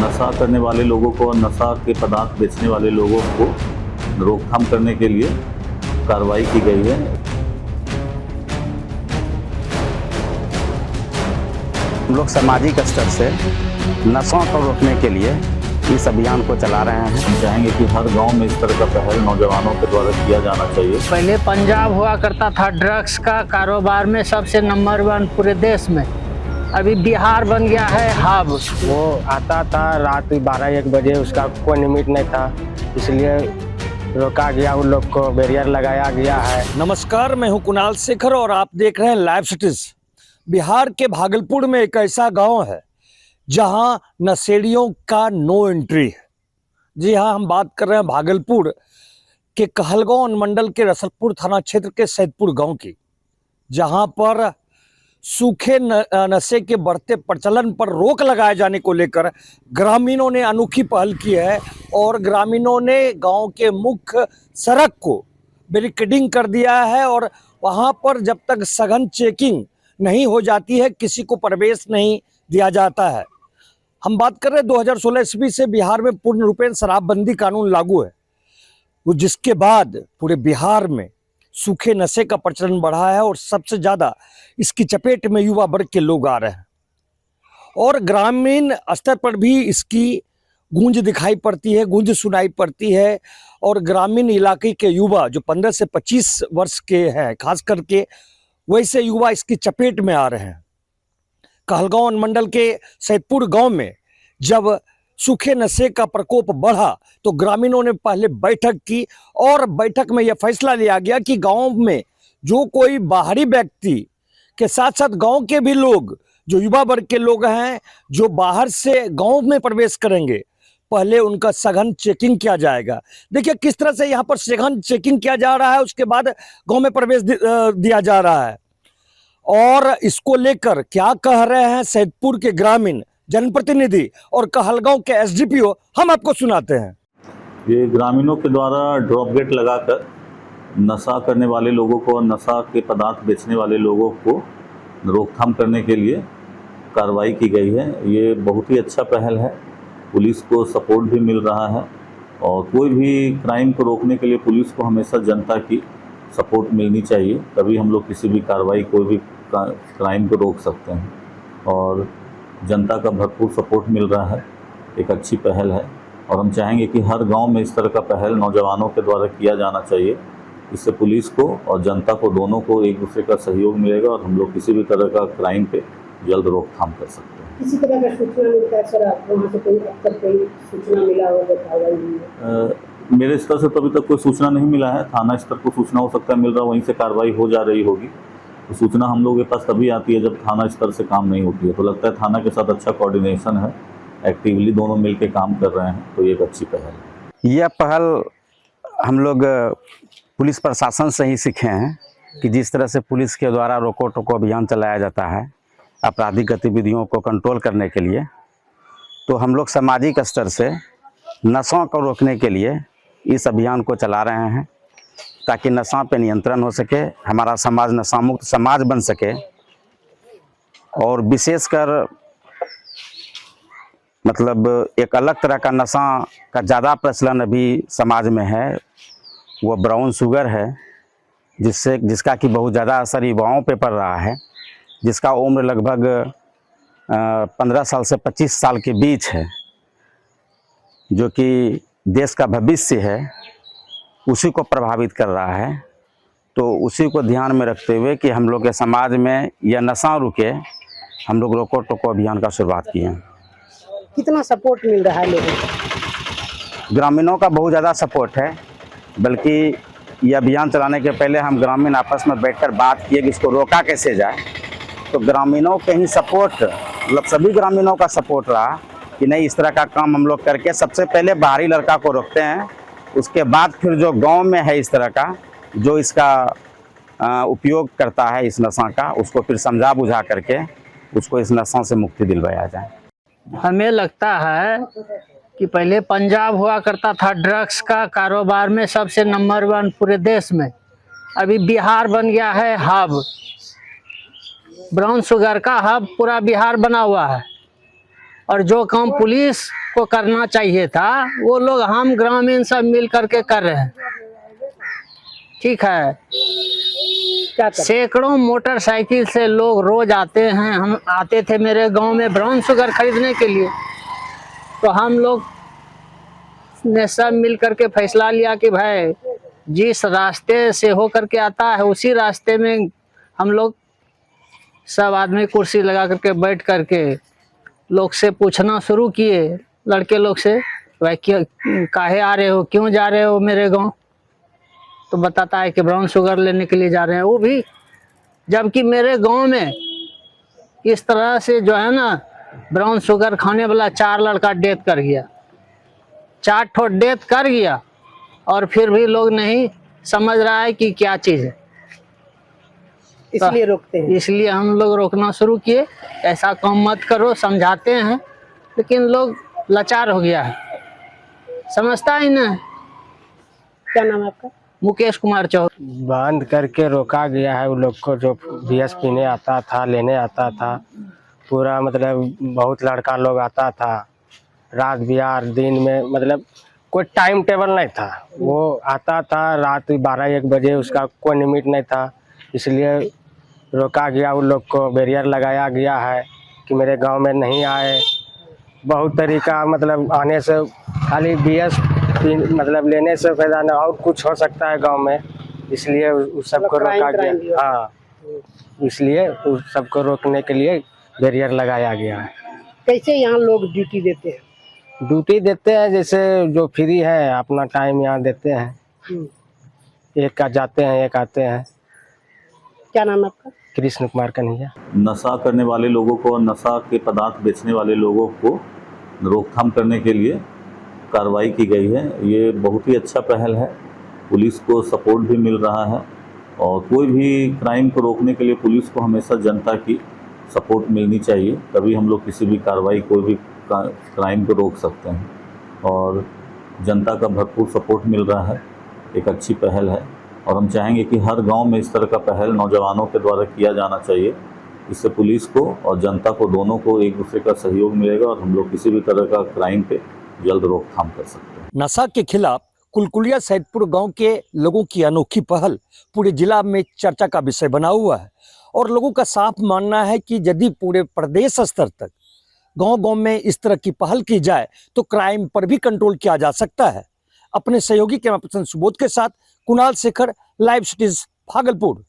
नशा करने वाले लोगों को और नशा के पदार्थ बेचने वाले लोगों को रोकथाम करने के लिए कार्रवाई की गई है। हम लोग सामाजिक स्तर से नशों को रोकने के लिए इस अभियान को चला रहे हैं। हम चाहेंगे कि हर गांव में इस तरह का पहल नौजवानों के द्वारा किया जाना चाहिए। पहले पंजाब हुआ करता था ड्रग्स का कारोबार में सबसे नंबर 1 पूरे देश में। अभी बिहार बन गया है हब। वो आता था रात 12-1 बजे, उसका कोई लिमिट नहीं था, इसलिए रोका गया, उन लोग को बैरियर लगाया गया है। नमस्कार, मैं हूं कुणाल शेखर और आप देख रहे हैं लाइव सिटीज। बिहार के भागलपुर में एक ऐसा गांव है जहां नशेड़ियों का नो एंट्री है। जी हां, हम बात कर रहे हैं भागलपुर के कहलगांव अनुमंडल के रसलपुर थाना क्षेत्र के सैदपुर गांव की, जहां पर सूखे नशे के बढ़ते प्रचलन पर रोक लगाए जाने को लेकर ग्रामीणों ने अनोखी पहल की है और ग्रामीणों ने गांव के मुख्य सड़क को बैरिकेडिंग कर दिया है और वहां पर जब तक सघन चेकिंग नहीं हो जाती है किसी को प्रवेश नहीं दिया जाता है। हम बात कर रहे हैं 2016 ईस्वी से बिहार में पूर्ण रूपेण शराबबंदी कानून लागू है, जिसके बाद पूरे बिहार में सूखे नशे का प्रचलन बढ़ा है और सबसे ज़्यादा इसकी चपेट में युवा वर्ग के लोग आ रहे हैं और ग्रामीण स्तर पर भी इसकी गूंज दिखाई पड़ती है, गूंज सुनाई पड़ती है। और ग्रामीण इलाके के युवा जो 15 से 25 वर्ष के हैं, खास करके वैसे युवा इसकी चपेट में आ रहे हैं। कहलगांव अनुमंडल के सैदपुर गांव में जब सूखे नशे का प्रकोप बढ़ा तो ग्रामीणों ने पहले बैठक की और बैठक में यह फैसला लिया गया कि गांव में जो कोई बाहरी व्यक्ति के साथ साथ गांव के भी लोग, जो युवा वर्ग के लोग हैं, जो बाहर से गांव में प्रवेश करेंगे, पहले उनका सघन चेकिंग किया जाएगा। देखिए किस तरह से यहाँ पर सघन चेकिंग किया जा रहा है, उसके बाद गांव में प्रवेश दिया जा रहा है। और इसको लेकर क्या कह रहे हैं सैदपुर के ग्रामीण जनप्रतिनिधि और कहलगांव के एसडीपीओ, हम आपको सुनाते हैं। ये ग्रामीणों के द्वारा ड्रॉप गेट लगाकर नशा करने वाले लोगों को और नशा के पदार्थ बेचने वाले लोगों को रोकथाम करने के लिए कार्रवाई की गई है। ये बहुत ही अच्छा पहल है, पुलिस को सपोर्ट भी मिल रहा है और कोई भी क्राइम को रोकने के लिए पुलिस को हमेशा जनता की सपोर्ट मिलनी चाहिए, तभी हम लोग किसी भी कार्रवाई, कोई भी क्राइम को रोक सकते हैं। और जनता का भरपूर सपोर्ट मिल रहा है, एक अच्छी पहल है और हम चाहेंगे कि हर गांव में इस तरह का पहल नौजवानों के द्वारा किया जाना चाहिए। इससे पुलिस को और जनता को दोनों को एक दूसरे का सहयोग मिलेगा और हम लोग किसी भी तरह का क्राइम पे जल्द रोकथाम कर सकते हैं। किसी तरह का सूचना मिलता है सर, आप वहाँ से कोई अब तक कोई सूचना मिला हो तो कार्रवाई हुई है? मेरे स्तर से तो अभी तक कोई सूचना नहीं मिला है। थाना स्तर को सूचना हो सकता है मिल रहा, वहीं से कार्रवाई हो जा रही होगी। तो सूचना हम लोगों के पास तभी आती है जब थाना स्तर से काम नहीं होती है। तो लगता है थाना के साथ अच्छा कोऑर्डिनेशन है, एक्टिवली दोनों मिलकर काम कर रहे हैं, तो ये एक अच्छी पहल है। यह पहल हम लोग पुलिस प्रशासन से ही सीखे हैं कि जिस तरह से पुलिस के द्वारा रोको टोको अभियान चलाया जाता है आपराधिक गतिविधियों को कंट्रोल करने के लिए, तो हम लोग सामाजिक स्तर से नशों को रोकने के लिए इस अभियान को चला रहे हैं ताकि नशा पे नियंत्रण हो सके, हमारा समाज नशा मुक्त समाज बन सके। और विशेषकर मतलब एक अलग तरह का नशा का ज़्यादा प्रचलन अभी समाज में है, वो ब्राउन शुगर है, जिसका कि बहुत ज़्यादा असर युवाओं पे पड़ रहा है, जिसका उम्र लगभग 15 साल से 25 साल के बीच है, जो कि देश का भविष्य है, उसी को प्रभावित कर रहा है। तो उसी को ध्यान में रखते हुए कि हम लोग के समाज में यह नशा रुके, हम लोग रोको टोको अभियान का शुरुआत किए हैं। कितना सपोर्ट मिल रहा है लोगों को? ग्रामीणों का बहुत ज़्यादा सपोर्ट है, बल्कि ये अभियान चलाने के पहले हम ग्रामीण आपस में बैठकर बात किए कि इसको रोका कैसे जाए। तो ग्रामीणों के ही सपोर्ट, मतलब सभी ग्रामीणों का सपोर्ट रहा कि नहीं, इस तरह का काम हम लोग करके सबसे पहले बाहरी लड़का को रोकते हैं, उसके बाद फिर जो गांव में है इस तरह का जो इसका उपयोग करता है इस नशा का, उसको फिर समझा बुझा करके उसको इस नशा से मुक्ति दिलवाया जाए। हमें लगता है कि पहले पंजाब हुआ करता था ड्रग्स का कारोबार में सबसे नंबर 1 पूरे देश में। अभी बिहार बन गया है हब। ब्राउन शुगर का हब पूरा बिहार बना हुआ है। और जो काम पुलिस को करना चाहिए था वो लोग हम ग्रामीण सब मिल करके कर रहे हैं। ठीक है, क्या कर सैकड़ों मोटरसाइकिल से लोग रोज आते हैं। हम आते थे मेरे गांव में ब्राउन शुगर खरीदने के लिए, तो हम लोग ने सब मिल करके फैसला लिया कि भाई जिस रास्ते से हो करके आता है उसी रास्ते में हम लोग सब आदमी कुर्सी लगा करके बैठ करके लोग से पूछना शुरू किए, लड़के लोग से, भाई क्यों काहे आ रहे हो, क्यों जा रहे हो मेरे गांव? तो बताता है कि ब्राउन शुगर लेने के लिए जा रहे हैं। वो भी जबकि मेरे गांव में इस तरह से जो है ना ब्राउन शुगर खाने वाला 4 लड़का डेथ कर गया, 4 ठो डेथ कर गया, और फिर भी लोग नहीं समझ रहा है कि क्या चीज़ है। इसलिए रोकते हैं। इसलिए हम लोग रोकना शुरू किए, ऐसा काम मत करो, समझाते हैं, लेकिन लोग लाचार हो गया है, समझता ही नहीं। क्या नाम है आपका? मुकेश कुमार चौक। बंद करके रोका गया है उन लोग को जो बीएस पीने आता था, लेने आता था। पूरा मतलब बहुत लड़का लोग आता था, रात बिहार दिन में, मतलब कोई टाइम टेबल नहीं था। वो आता था रात 12-1 बजे, उसका कोई लिमिट नहीं था। इसलिए रोका गया उन लोग को, बैरियर लगाया गया है कि मेरे गांव में नहीं आए। बहुत तरीका मतलब आने से खाली बीएस मतलब लेने से फायदा नहीं, और कुछ हो सकता है गांव में, इसलिए उस सबको रोका गया। हाँ, इसलिए उस सबको रोकने के लिए बैरियर लगाया गया है। कैसे यहाँ लोग ड्यूटी देते हैं? ड्यूटी देते हैं जैसे जो फ्री है अपना टाइम यहाँ देते हैं। एक का जाते हैं, एक आते हैं। क्या नाम है आपका? कृष्ण कुमार कन्हैया। नशा करने वाले लोगों को और नशा के पदार्थ बेचने वाले लोगों को रोकथाम करने के लिए कार्रवाई की गई है। ये बहुत ही अच्छा पहल है, पुलिस को सपोर्ट भी मिल रहा है, और कोई भी क्राइम को रोकने के लिए पुलिस को हमेशा जनता की सपोर्ट मिलनी चाहिए, तभी हम लोग किसी भी कार्रवाई, कोई भी क्राइम को रोक सकते हैं। और जनता का भरपूर सपोर्ट मिल रहा है, एक अच्छी पहल है, और हम चाहेंगे कि हर गांव में इस तरह का पहल नौजवानों के द्वारा किया जाना चाहिए। इससे पुलिस को और जनता को दोनों को एक दूसरे का सहयोग मिलेगा, और हम लोग किसी भी तरह का क्राइम पे जल्द रोकथाम कर सकते हैं। नशा के खिलाफ कुलकुलिया सैदपुर गांव के लोगों की अनोखी पहल पूरे जिला में चर्चा का विषय बना हुआ है, और लोगों का साफ मानना है कि यदि पूरे प्रदेश स्तर तक गांव-गांव में इस तरह की पहल की जाए तो क्राइम पर भी कंट्रोल किया जा सकता है। अपने सहयोगी कैमरा पर्सन सुबोध के साथ कुणाल शेखर, लाइव सिटीज भागलपुर।